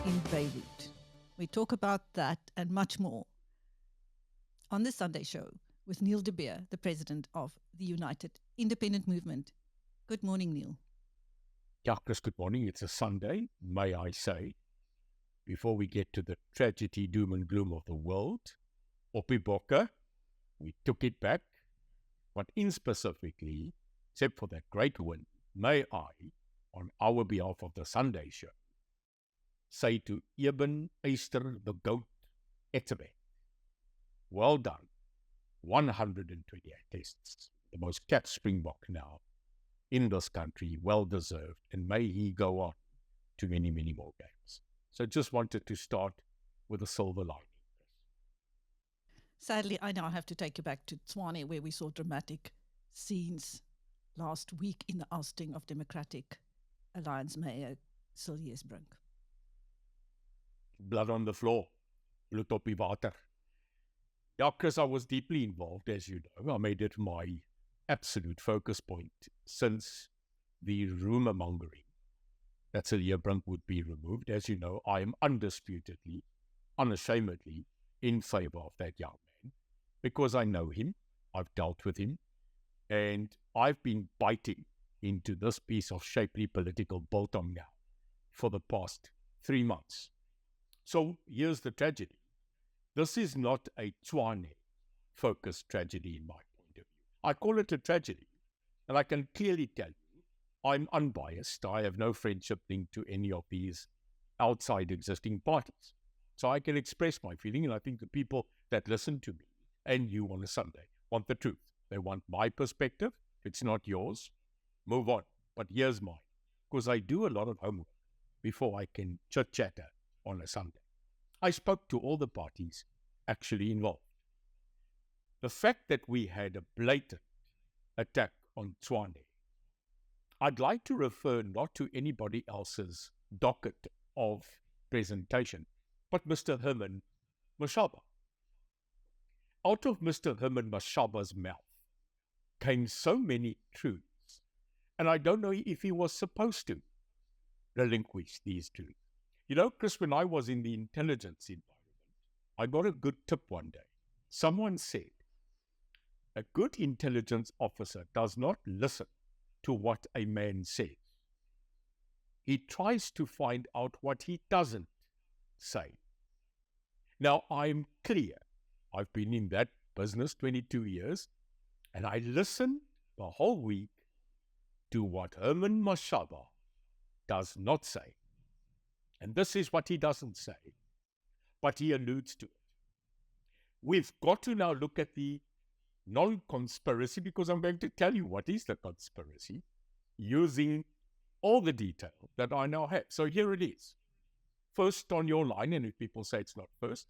in Beirut. We talk about that and much more on the Sunday show with Neil de Beer, the president of the United Independent Movement. Good morning, Neil. Yeah, Chris, good morning. It's a Sunday, may I say. Before we get to the tragedy, doom and gloom of the world, Opi Bokke, we took it back. But in specifically, except for that great win, may I, on our behalf of the Sunday show, say to Eben Eyster the Goat Etzebeth, well done. 128 tests, the most capped Springbok now in this country, well deserved, and may he go on to many, many more games. So just wanted to start with a silver lining. Sadly, I now have to take you back to Tshwane, where we saw dramatic scenes last week in the ousting of Democratic Alliance Mayor Cilliers Brink. Blood on the floor, bloed op die water. Yeah, Chris, I was deeply involved, as you know. I made it my absolute focus point since the rumour mongering that Cilliers Brink would be removed. As you know, I am undisputedly, unashamedly in favour of that young man because I know him, I've dealt with him, and I've been biting into this piece of shapely political biltong now for the past 3 months. So here's the tragedy. This is not a Tshwane-focused tragedy in my point of view. I call it a tragedy, and I can clearly tell you, I'm unbiased. I have no friendship link to any of these outside existing parties. So I can express my feeling, and I think the people that listen to me and you on a Sunday want the truth. They want my perspective. It's not yours. Move on. But here's mine, because I do a lot of homework before I can chit-chatter on a Sunday. I spoke to all the parties actually involved. The fact that we had a blatant attack on Tshwane, I'd like to refer not to anybody else's docket of presentation, but Mr. Herman Mashaba. Out of Mr. Herman Mashaba's mouth came so many truths, and I don't know if he was supposed to relinquish these truths. You know, Chris, when I was in the intelligence environment, I got a good tip one day. Someone said, a good intelligence officer does not listen to what a man says. He tries to find out what he doesn't say. Now, I'm clear. I've been in that business 22 years, and I listened the whole week to what Herman Mashaba does not say. And this is what he doesn't say, but he alludes to it. We've got to now look at the non-conspiracy, because I'm going to tell you what is the conspiracy, using all the detail that I now have. So here it is. First on your line, and if people say it's not first,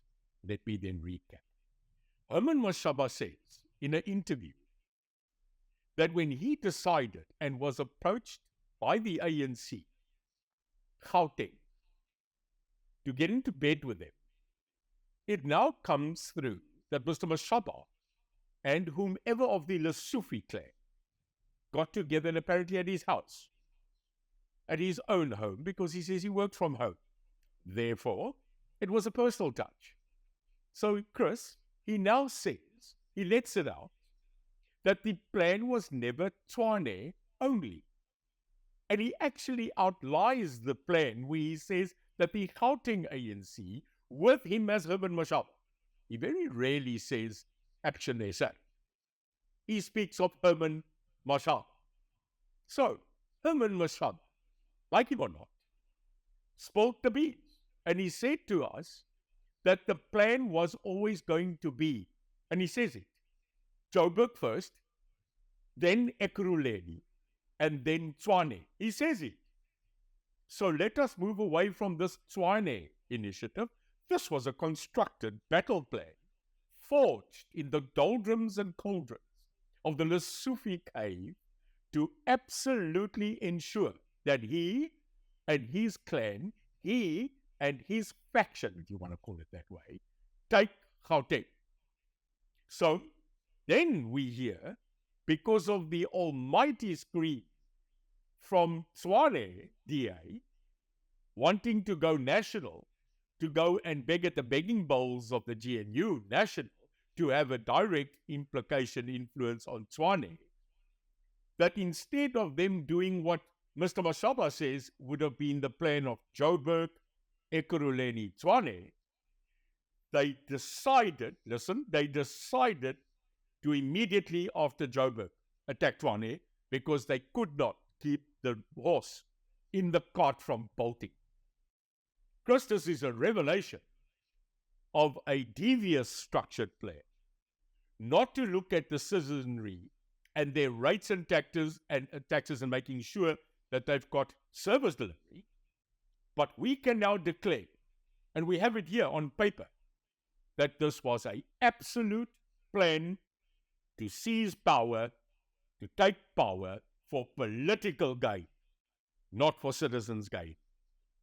let me then recap. Herman Mashaba says in an interview that when he decided and was approached by the ANC, Gauteng, to get into bed with them, it now comes through that Mr. Mashaba and whomever of the Lesufi clan got together and apparently at his house, at his own home, because he says he worked from home. Therefore, it was a personal touch. So, Chris, he now says, he lets it out, that the plan was never Tshwane only. And he actually outlies the plan where he says that the Gauteng ANC, with him as Herman Mashaba, he very rarely says Action SA. He speaks of Herman Mashaba. So, Herman Mashaba, like him or not, spoke the beans. And he said to us that the plan was always going to be, and he says it, Joburg first, then Ekurhuleni, and then Tshwane. He says it. So let us move away from this Tshwane initiative. This was a constructed battle plan, forged in the doldrums and cauldrons of the Lesufi cave to absolutely ensure that he and his clan, he and his faction, if you want to call it that way, take Gauteng. So then we hear, because of the almighty scream from Tshwane DA, wanting to go national, to go and beg at the begging bowls of the GNU national, to have a direct implication influence on Tshwane, that instead of them doing what Mr. Mashaba says would have been the plan of Joburg, Ekurhuleni, Tshwane, they decided to immediately after Joburg attack Tshwane because they could not keep the horse in the cart from bolting. Christus is a revelation of a devious structured plan, not to look at the citizenry and their rates and taxes and making sure that they've got service delivery, but we can now declare, and we have it here on paper, that this was an absolute plan to seize power, to take power for political gain, not for citizens' gain.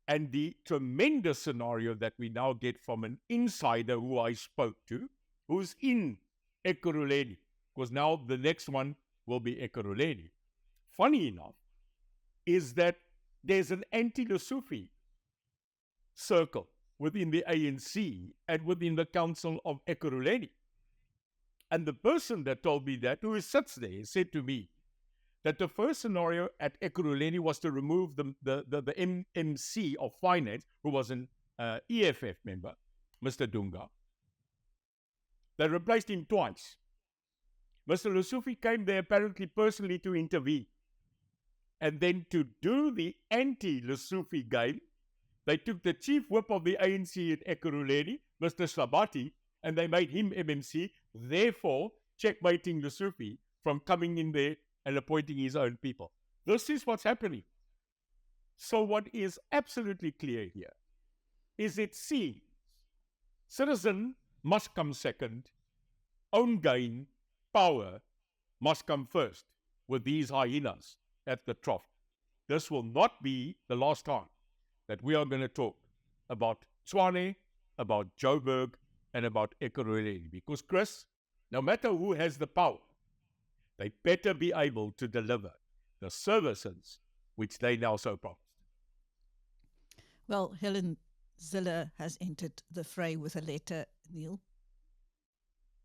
And the tremendous scenario that we now get from an insider who I spoke to, who's in Ekurhuleni, because now the next one will be Ekurhuleni. Funny enough, is that there's an anti-Lesufi circle within the ANC and within the council of Ekurhuleni. And the person that told me that, who sits there, said to me that the first scenario at Ekurhuleni was to remove the MMC of finance, who was an EFF member, Mr. Dunga. They replaced him twice. Mr. Lesufi came there apparently personally to intervene. And then to do the anti-Lesufi game, they took the chief whip of the ANC at Ekurhuleni, Mr. Sabati, and they made him MMC, therefore checkmating Lesufi from coming in there and appointing his own people. This is what's happening. So what is absolutely clear here is it seems citizen must come second, own gain, power must come first with these hyenas at the trough. This will not be the last time that we are going to talk about Tshwane, about Joburg, and about Ekurhuleni. Because, Chris, no matter who has the power, they better be able to deliver the services which they now so promised. Well, Helen Zille has entered the fray with a letter, Neil.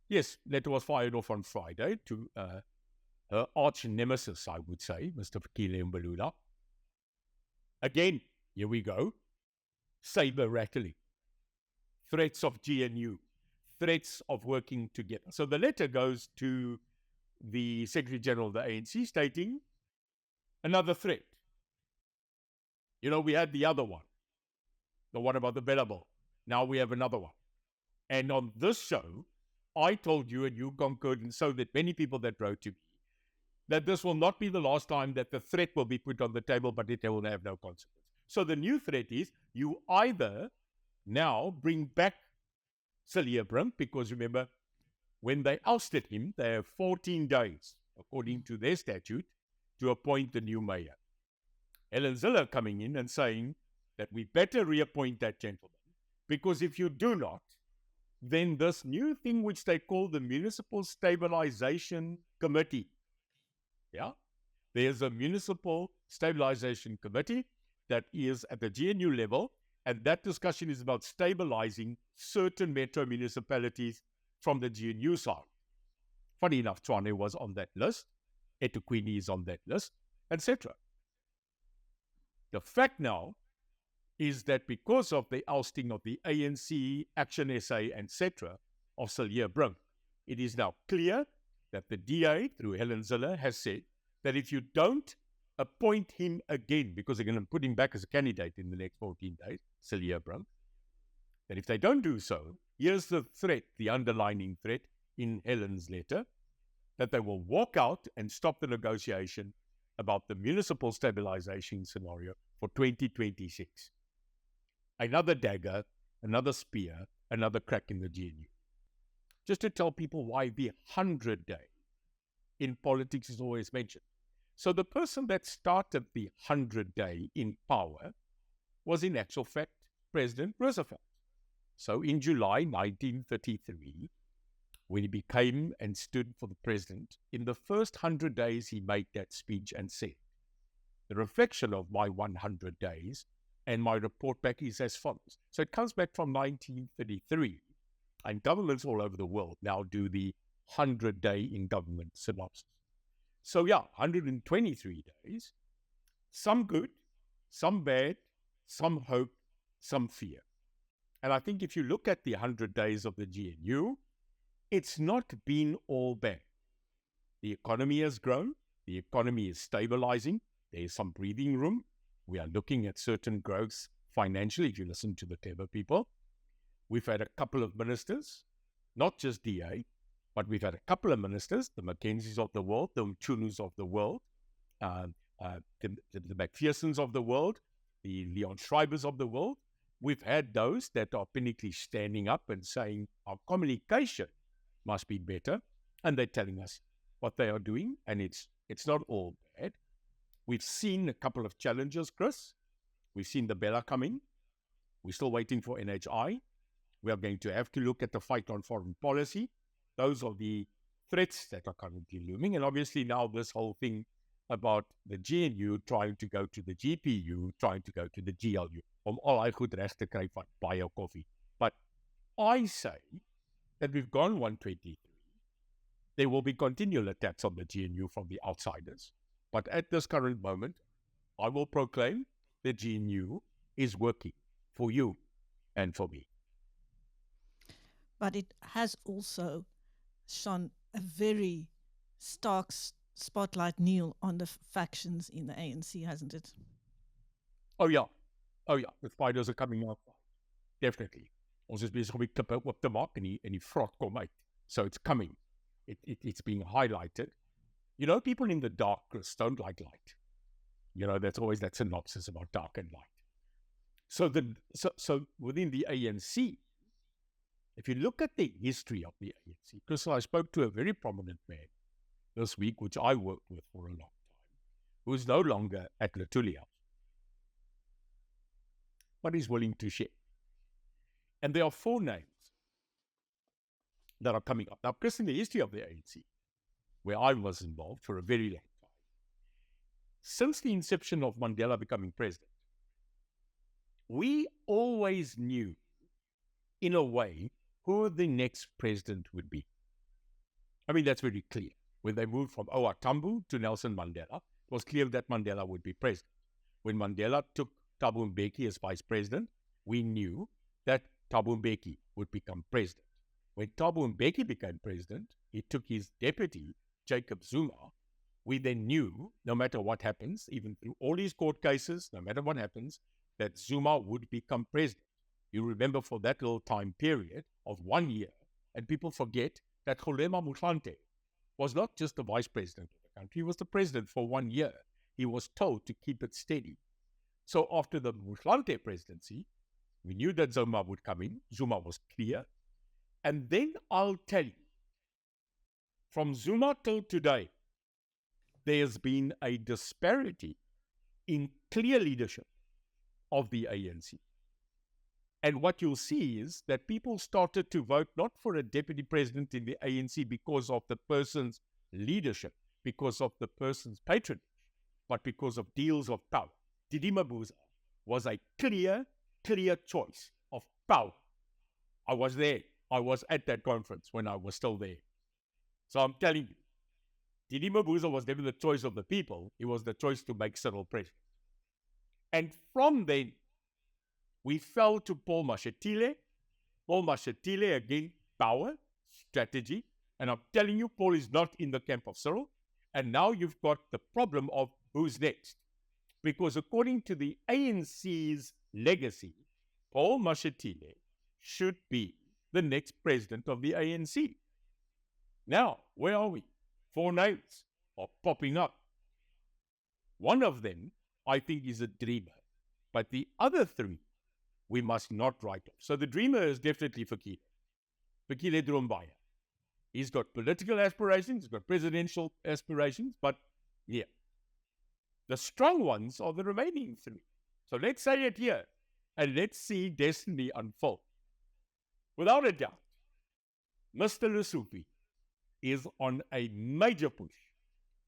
Yes, letter was fired off on Friday to her arch nemesis, I would say, Mr. Fikile Mbalula. Again, here we go. Sabre rattling. Threats of GNU. Threats of working together. So the letter goes to the Secretary General of the ANC stating another threat. You know, we had the other one. The one about the Bellable. Now we have another one. And on this show, I told you, and you concurred, and so that many people that wrote to me, that this will not be the last time that the threat will be put on the table, but it will have no consequence. So the new threat is you either now bring back Cilliers Brink, because remember, when they ousted him, they have 14 days, according to their statute, to appoint the new mayor. Helen Zille coming in and saying that we better reappoint that gentleman, because if you do not, then this new thing which they call the Municipal Stabilization Committee, there's a Municipal Stabilization Committee that is at the GNU level, and that discussion is about stabilizing certain metro municipalities from the GNU side. Funny enough, Tshwane was on that list, eThekwini is on that list, etc. The fact now is that because of the ousting of the ANC, Action SA, etc., of Cilliers Brink, it is now clear that the DA, through Helen Zille, has said that if you don't appoint him again, because they're going to put him back as a candidate in the next 14 days, Cilliers Brink, that if they don't do so, here's the threat, the underlining threat in Helen's letter, that they will walk out and stop the negotiation about the municipal stabilization scenario for 2026. Another dagger, another spear, another crack in the GNU. Just to tell people why the 100-day in politics is always mentioned. So the person that started the 100-day in power was in actual fact President Roosevelt. So in July 1933, when he became and stood for the president, in the first 100 days he made that speech and said, the reflection of my 100 days And my report back is as follows. So it comes back from 1933, and governments all over the world now do the 100-day in government synopsis. So 123 days, some good, some bad, some hope, some fear. And I think if you look at the 100 days of the GNU, it's not been all bad. The economy has grown. The economy is stabilizing. There is some breathing room. We are looking at certain growths financially, if you listen to the clever people. We've had a couple of ministers, not just DA, but we've had a couple of ministers, the Mackenzies of the world, the Mchunus of the world, the McPhersons of the world, the Leon Schreibers of the world. We've had those that are pinnacly standing up and saying our communication must be better, and they're telling us what they are doing, and it's not all bad. We've seen a couple of challenges, Chris. We've seen the Bella coming. We're still waiting for NHI. We are going to have to look at the fight on foreign policy. Those are the threats that are currently looming. And obviously now this whole thing about the GNU trying to go to the GPU, trying to go to the GLU. Om al hy goed reg te kry van baie koffie. But I say that we've gone 123. There will be continual attacks on the GNU from the outsiders. But at this current moment, I will proclaim the GNU is working for you and for me. But it has also shone a very stark spotlight, Neil, on the factions in the ANC, hasn't it? Oh yeah. The spiders are coming out. Definitely. Ons is besig om die klippe oop te maak en die vrot kom uit. So it's coming. It's being highlighted. You know, people in the dark don't like light. You know, that's always that synopsis about dark and light. So within the ANC, if you look at the history of the ANC, because I spoke to a very prominent man this week, which I worked with for a long time, who is no longer at Latulia, but is willing to share. And there are 4 names that are coming up. Now, Chris, in the history of the ANC, where I was involved for a very long time, since the inception of Mandela becoming president, we always knew, in a way, who the next president would be. I mean, that's very clear. When they moved from O.R. Tambo to Nelson Mandela, it was clear that Mandela would be president. When Mandela took Thabo Mbeki as vice president, we knew that Thabo Mbeki would become president. When Thabo Mbeki became president, he took his deputy, Jacob Zuma. We then knew, no matter what happens, even through all these court cases, no matter what happens, that Zuma would become president. You remember for that little time period of 1 year, and people forget that Kgalema Motlanthe was not just the vice president of the country, he was the president for 1 year. He was told to keep it steady. So after the Motlanthe presidency, we knew that Zuma would come in. Zuma was clear. And then I'll tell you, from Zuma till today, there's been a disparity in clear leadership of the ANC. And what you'll see is that people started to vote not for a deputy president in the ANC because of the person's leadership, because of the person's patronage, but because of deals of power. Didi Mabuza was a clear choice of power. I was there. I was at that conference when I was still there. So I'm telling you, Didi Mabuza was never the choice of the people. It was the choice to make Cyril president. And from then, we fell to Paul Mashatile. Paul Mashatile, again, power, strategy. And I'm telling you, Paul is not in the camp of Cyril. And now you've got the problem of who's next. Because according to the ANC's legacy, Paul Mashatile should be the next president of the ANC. Now, where are we? 4 names are popping up. One of them, I think, is a dreamer. But the other 3, we must not write off. So the dreamer is definitely Fikile. Fikile Drombaya. He's got political aspirations, he's got presidential aspirations, but yeah. The strong ones are the remaining 3. So let's say it here, and let's see destiny unfold. Without a doubt, Mr. Lesufi is on a major push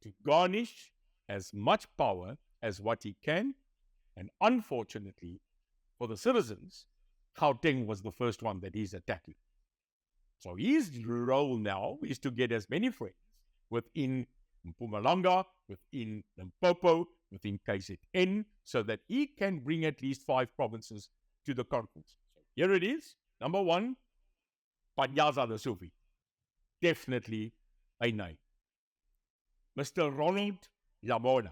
to garnish as much power as what he can, and unfortunately, for the citizens, Gauteng was the first one that he's attacking. So his role now is to get as many friends within Mpumalanga, within Limpopo, within KZN, so that he can bring at least 5 provinces to the conference. So here it is. Number 1, Panyaza Lesufi. Definitely a name. Mr. Ronald Lamola.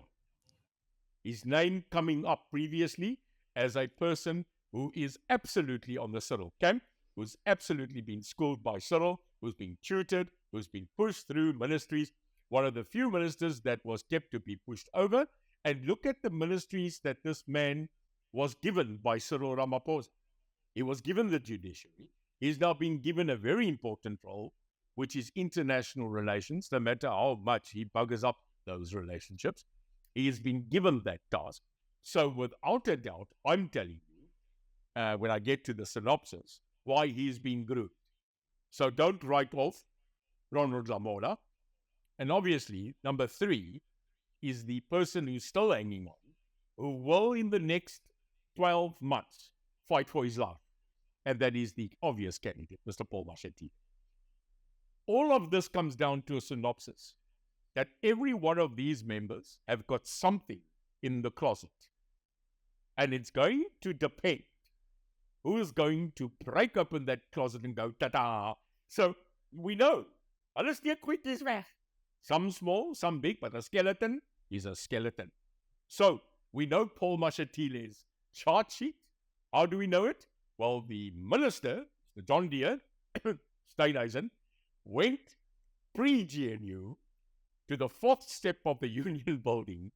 His name coming up previously as a person who is absolutely on the Cyril camp, who's absolutely been schooled by Cyril, who's been tutored, who's been pushed through ministries, one of the few ministers that was kept to be pushed over. And look at the ministries that this man was given by Cyril Ramaphosa. He was given the judiciary. He's now been given a very important role, which is international relations, no matter how much he buggers up those relationships. He has been given that task. So without a doubt, I'm telling you, when I get to the synopsis, why he's been groomed. So don't write off Ronald Lamola. And obviously, number 3 is the person who's still hanging on, who will in the next 12 months fight for his life. And that is the obvious candidate, Mr. Paul Mashatile. All of this comes down to a synopsis that every one of these members have got something in the closet. And it's going to depend who is going to break open that closet and go, ta-da. So we know, alles steek goed is weg. Some small, some big, but a skeleton is a skeleton. So we know Paul Mashatile's chart sheet. How do we know it? Well, the minister, the John Deere, Steenhuisen, went pre-GNU to the 4th step of the union building,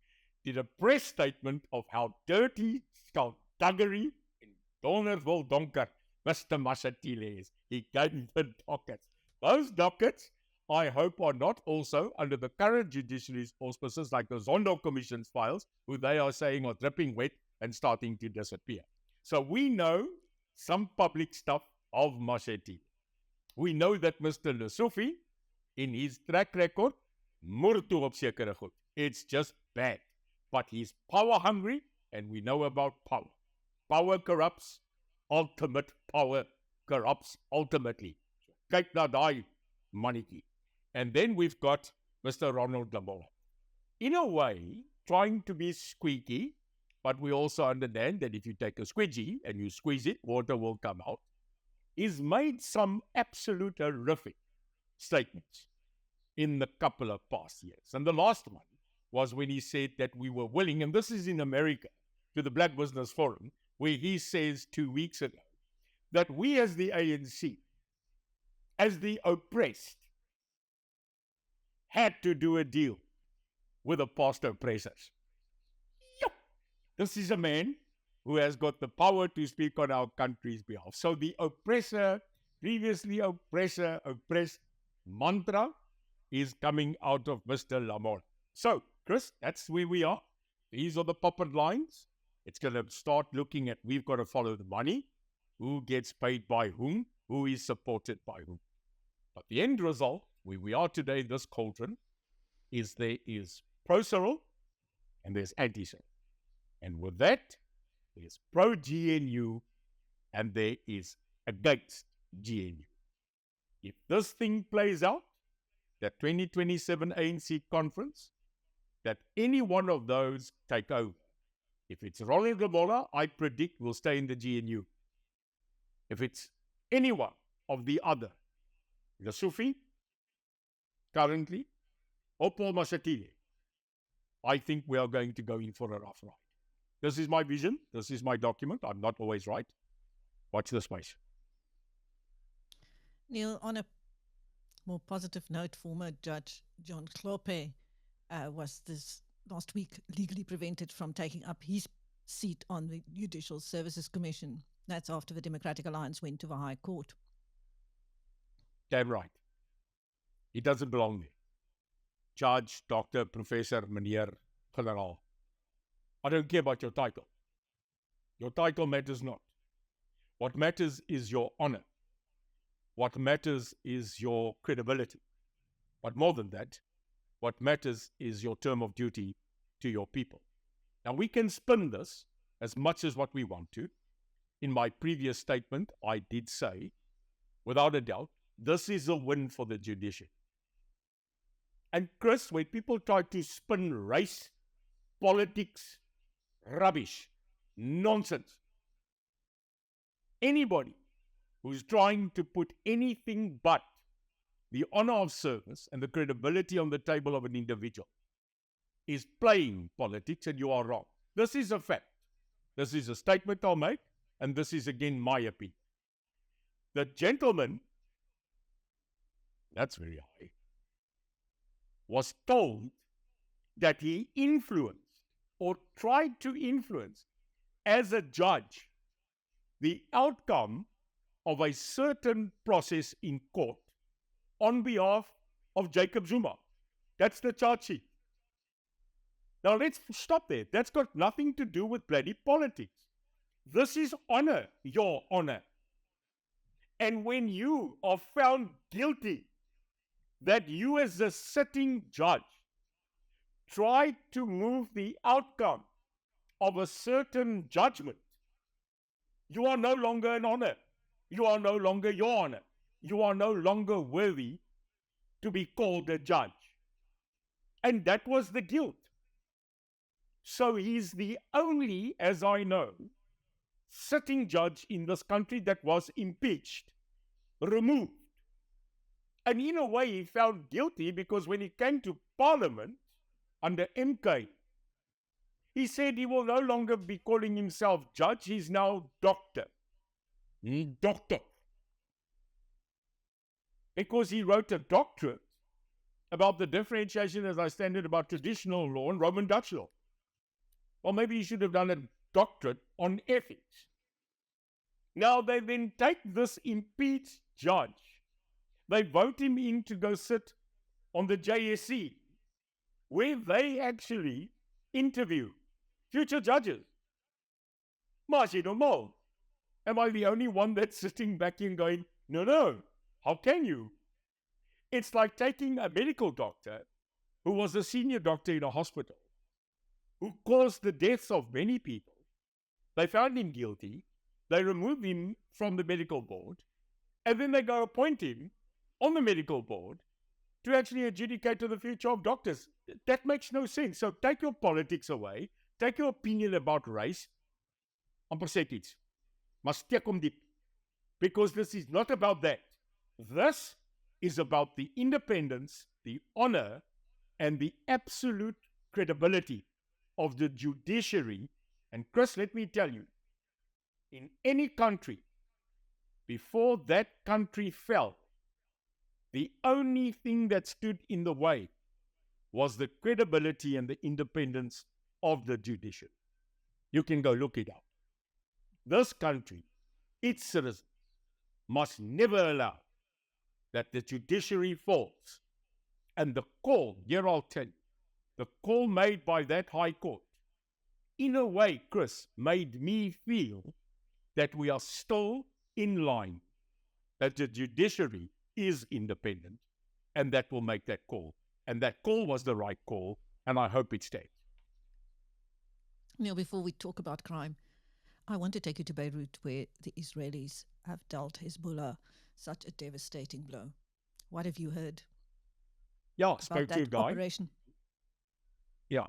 did a press statement of how dirty, skullduggery, and dondervol donker Mr. Mashatile is. He gave the dockets. Those dockets, I hope, are not also under the current judiciary's auspices, like the Zondo Commission's files, who they are saying are dripping wet and starting to disappear. So we know some public stuff of Mashatile. We know that Mr. Lesufi, in his track record, moer toe op sekere goed. It's just bad. But he's power hungry, and we know about power. Power corrupts, ultimate power corrupts ultimately. So, kyk na daai mannetjie. And then we've got Mr. Ronald Lamola. In a way, trying to be squeaky, but we also understand that if you take a squeegee and you squeeze it, water will come out. He's made some absolute horrific statements in the couple of past years. And the last one was when he said that we were willing, and this is in America, to the Black Business Forum, where he says 2 weeks ago, that we as the ANC, as the oppressed, had to do a deal with the past oppressors. Yep. This is a man who has got the power to speak on our country's behalf. So the oppressor, previously oppressor, oppressed mantra is coming out of Mr. Lamola. So, Chris, that's where we are. These are the puppet lines. It's going to start looking at, we've got to follow the money, who gets paid by whom, who is supported by whom. But the end result, where we are today, this cauldron, is there is pro-Cyril and there's anti-Cyril. And with that, there's pro-GNU and there is against GNU. If this thing plays out, the 2027 ANC conference, that any one of those take over. If it's Ronald Lamola, I predict will stay in the GNU. If it's anyone of the other, Lesufi, currently, or Paul Mashatile, I think we are going to go in for a rough ride. This is my vision. This is my document. I'm not always right. Watch the space. Neil, on a more positive note, former Judge John Klope was this last week legally prevented from taking up his seat on the Judicial Services Commission. That's after the Democratic Alliance went to the High Court. Damn right. He doesn't belong there. Judge, doctor, professor, meneer, generaal. I don't care about your title. Your title matters not. What matters is your honor. What matters is your credibility. But more than that, what matters is your term of duty to your people. Now, we can spin this as much as what we want to. in my previous statement, I did say, without a doubt, this is a win for the judiciary. And Chris, when people try to spin race, politics, rubbish, nonsense, anybody who's trying to put anything but the honor of service and the credibility on the table of an individual is playing politics, and you are wrong. This is a fact. This is a statement I'll make, and this is again my opinion. The gentleman, that's very high, was told that he influenced or tried to influence as a judge the outcome of a certain process in court on behalf of Jacob Zuma. That's the charge sheet. Now let's stop there. That's got nothing to do with bloody politics. This is honor, your honor. And when you are found guilty, that you as a sitting judge tried to move the outcome of a certain judgment, you are no longer an honor. You are no longer your honor. You are no longer worthy to be called a judge. And that was the guilt. So he's the only, as I know, sitting judge in this country that was impeached, removed. And in a way, he found guilty because when he came to Parliament under MK, he said he will no longer be calling himself judge, he's now doctor. Doctor. Because he wrote a doctorate about the differentiation, as I stand it, about traditional law and Roman Dutch law. Or maybe he should have done a doctorate on ethics. Now they then take this impeached judge, they vote him in to go sit on the JSC, where they actually interview future judges. Mashatile, am I the only one that's sitting back and going, no, how can you? It's like taking a medical doctor who was a senior doctor in a hospital, who caused the deaths of many people. They found him guilty, they removed him from the medical board, and then they go appoint him on the medical board to actually adjudicate to the future of doctors. That makes no sense. So take your politics away, take your opinion about race, amper sê ek iets, maar steek hom diep. Because this is not about that. This is about the independence, the honor, and the absolute credibility of the judiciary. And Chris, let me tell you, in any country, before that country fell, the only thing that stood in the way was the credibility and the independence of the judiciary. You can go look it up. This country, its citizens, must never allow that the judiciary falls. And the call, here I'll tell you, the call made by that High Court, in a way, Chris, made me feel that we are still in line, that the judiciary is independent, and that will make that call. And that call was the right call, and I hope it stays. Neil, before we talk about crime, I want to take you to Beirut, where the Israelis have dealt Hezbollah such a devastating blow. What have you heard? Yeah, spoke to a guy. Operation? Yeah.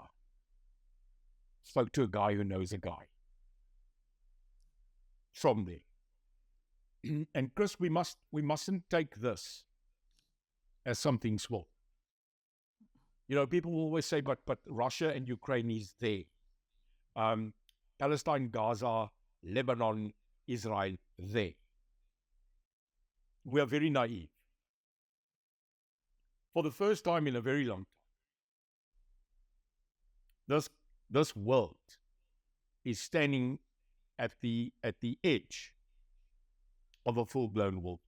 Spoke to a guy who knows a guy from there. And Chris, we mustn't take this as something small. You know, people will always say, but Russia and Ukraine is there. Palestine, Gaza, Lebanon, Israel, there. We are very naive. For the first time in a very long time, this world is standing at the edge of a full-blown world war.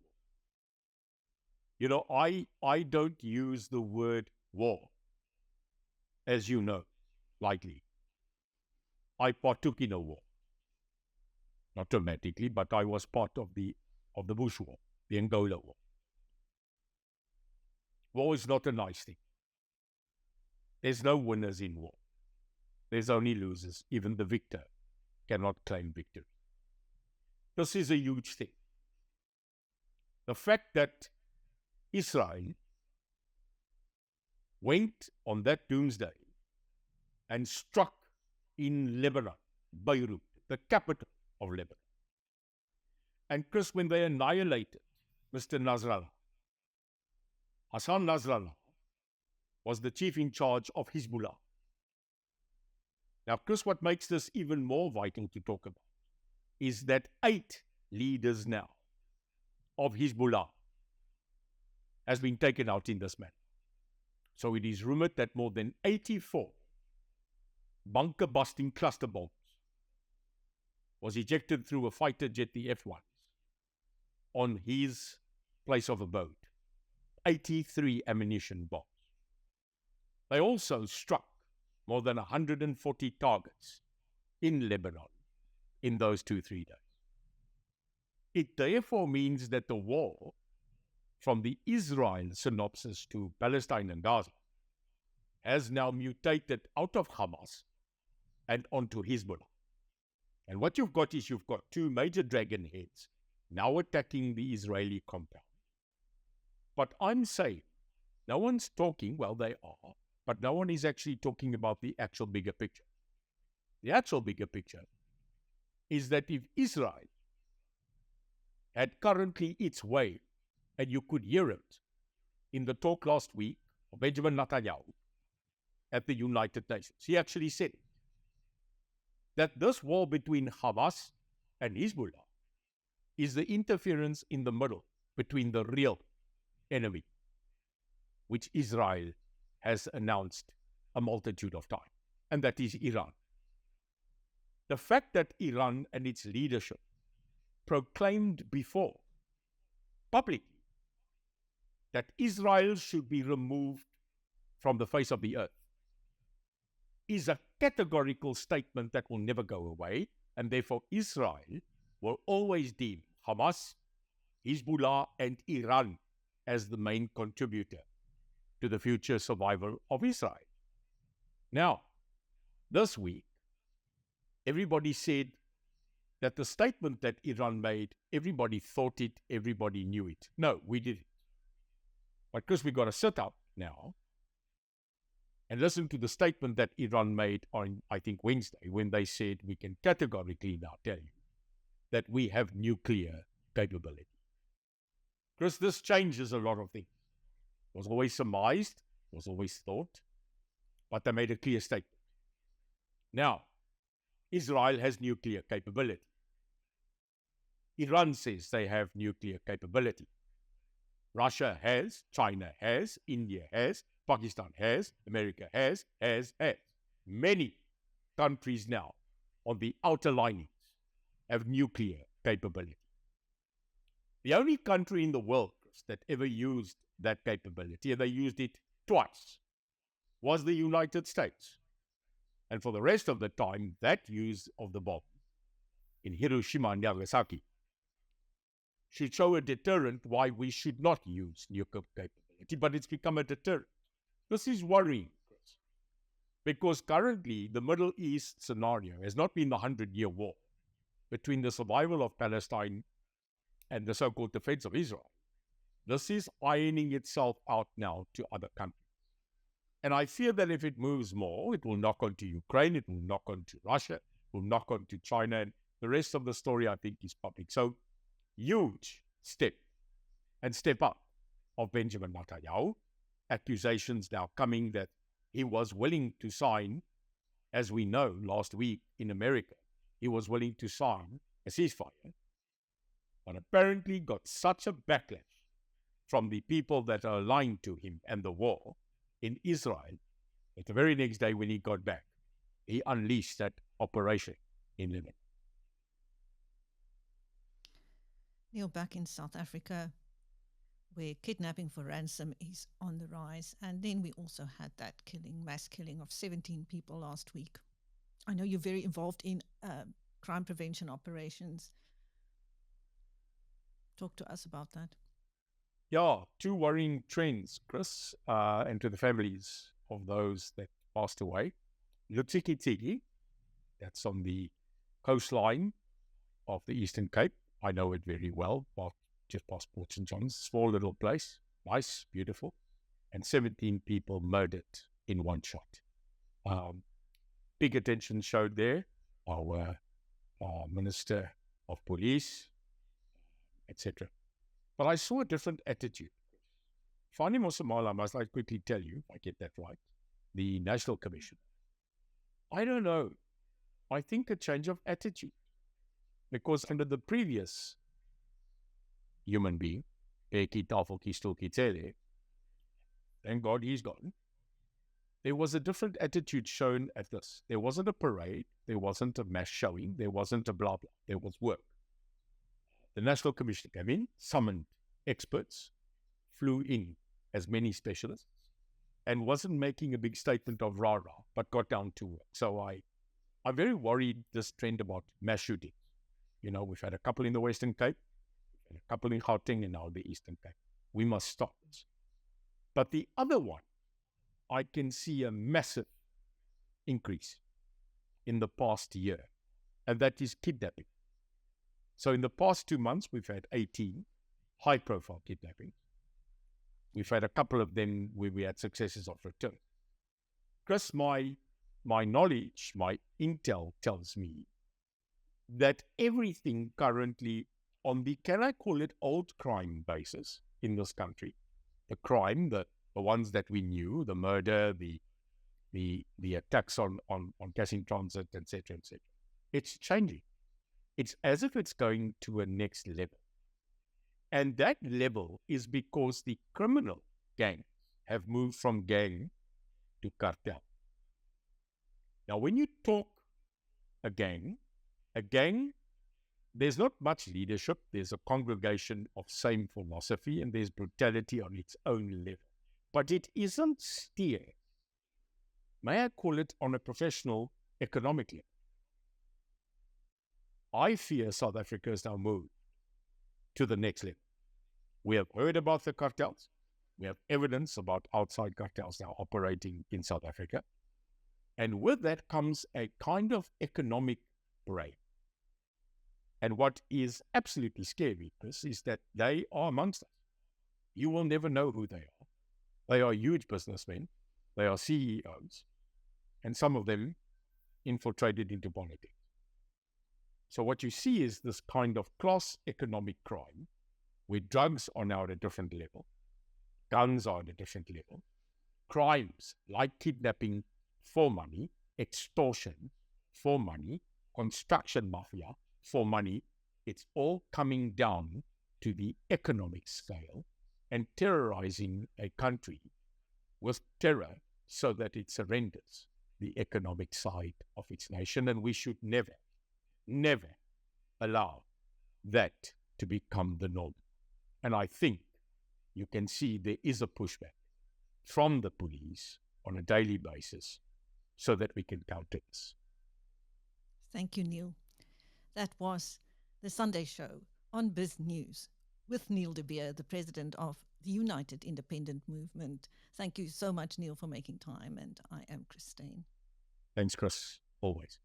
You know, I don't use the word war, as you know, likely. I partook in a war. Not dramatically, but I was part of the Bush War, the Angola War. War is not a nice thing. There's no winners in war. There's only losers. Even the victor cannot claim victory. This is a huge thing. The fact that Israel went on that doomsday and struck in Lebanon, Beirut, the capital of Lebanon. And Chris, when they annihilated Mr. Nasrallah, Hassan Nasrallah was the chief in charge of Hezbollah. Now, Chris, what makes this even more vital to talk about is that 8 leaders now of Hezbollah has been taken out in this manner. So it is rumored that more than 84 bunker-busting cluster bombs was ejected through a fighter jet, the F-1s, on his place of abode. 83 ammunition bombs. They also struck more than 140 targets in Lebanon in those 2-3 days. It therefore means that the war, from the Israel synopsis to Palestine and Gaza, has now mutated out of Hamas and onto Hezbollah. And what you've got is you've got 2 major dragon heads now attacking the Israeli compound. But I'm saying, no one's talking, well, they are, but no one is actually talking about the actual bigger picture. The actual bigger picture is that if Israel had currently its way, and you could hear it in the talk last week of Benjamin Netanyahu at the United Nations, he actually said that this war between Hamas and Hezbollah is the interference in the middle between the real enemy, which Israel has announced a multitude of times, and that is Iran. The fact that Iran and its leadership proclaimed before publicly that Israel should be removed from the face of the earth is a categorical statement that will never go away, and therefore Israel will always deem Hamas, Hezbollah, and Iran as the main contributor to the future survival of Israel. Now, this week, everybody said that the statement that Iran made, everybody thought it, everybody knew it. No, we didn't. But because we've got to sit up now and listen to the statement that Iran made on, I think, Wednesday, when they said we can categorically now tell you that we have nuclear capability. Because this changes a lot of things. It was always surmised, it was always thought, but they made a clear statement. Now, Israel has nuclear capability. Iran says they have nuclear capability. Russia has, China has, India has, Pakistan has, America has. Many countries now on the outer linings have nuclear capability. The only country in the world, Chris, that ever used that capability, and they used it twice, was the United States. And for the rest of the time, that use of the bomb in Hiroshima and Nagasaki should show a deterrent why we should not use nuclear capability, but it's become a deterrent. This is worrying, Chris, because currently the Middle East scenario has not been the 100-year war between the survival of Palestine and the so-called defense of Israel. This is ironing itself out now to other countries. And I fear that if it moves more, it will knock onto Ukraine, it will knock onto Russia, it will knock onto China, and the rest of the story, I think, is public. So, huge step up of Benjamin Netanyahu. Accusations now coming that he was willing to sign, as we know, last week in America, he was willing to sign a ceasefire, but apparently got such a backlash from the people that are aligned to him and the war in Israel that the very next day when he got back, he unleashed that operation in Lebanon. Neil, back in South Africa, where kidnapping for ransom is on the rise, and then we also had that mass killing of 17 people last week. I know you're very involved in crime prevention operations. Talk to us about that. Yeah, 2 worrying trends, Chris, and to the families of those that passed away. Lutikitiki, that's on the coastline of the Eastern Cape, I know it very well, just past Port St. John's, small little place, nice, beautiful, and 17 people murdered in one shot. Big attention showed there. Our Minister of Police, etc. But I saw a different attitude. Fani Mosamala, I must quickly tell you, if I get that right, the National Commission. I don't know. I think a change of attitude. Because under the previous human being, Eki Tafoki Stoki Tsele, thank God he's gone, there was a different attitude shown at this. There wasn't a parade, there wasn't a mass showing, there wasn't a blah blah, there was work. The National Commission came in, summoned experts, flew in as many specialists, and wasn't making a big statement of rah-rah, but got down to work. So I'm very worried this trend about mass shooting. You know, we've had a couple in the Western Cape, and a couple in Gauteng, and now the Eastern Cape. We must stop this. But the other one, I can see a massive increase in the past year, and that is kidnapping. So in the past 2 months, we've had 18 high-profile kidnappings. We've had a couple of them where we had successes of return. Chris, my knowledge, my intel tells me that everything currently on the, can I call it, old crime basis in this country, the crime, the ones that we knew, the murder, the attacks on cash in transit, etc., it's changing. It's as if it's going to a next level. And that level is because the criminal gangs have moved from gang to cartel. Now, when you talk a gang, there's not much leadership. There's a congregation of same philosophy, and there's brutality on its own level. But it isn't steered, may I call it, on a professional economic level. I fear South Africa has now moved to the next level. We have heard about the cartels. We have evidence about outside cartels now operating in South Africa. And with that comes a kind of economic brain. And what is absolutely scary, Chris, is that they are amongst us. You will never know who they are. They are huge businessmen. They are CEOs. And some of them infiltrated into politics. So what you see is this kind of class economic crime, where drugs are now at a different level, guns are at a different level, crimes like kidnapping for money, extortion for money, construction mafia for money, it's all coming down to the economic scale and terrorizing a country with terror so that it surrenders the economic side of its nation. And we should never allow that to become the norm. And I think you can see there is a pushback from the police on a daily basis so that we can counter this. Thank you, Neil. That was the Sunday show on Biz News with Neil de Beer, the president of the United Independent Movement. Thank you so much, Neil, for making time. And I am Christine. Thanks, Chris. Always.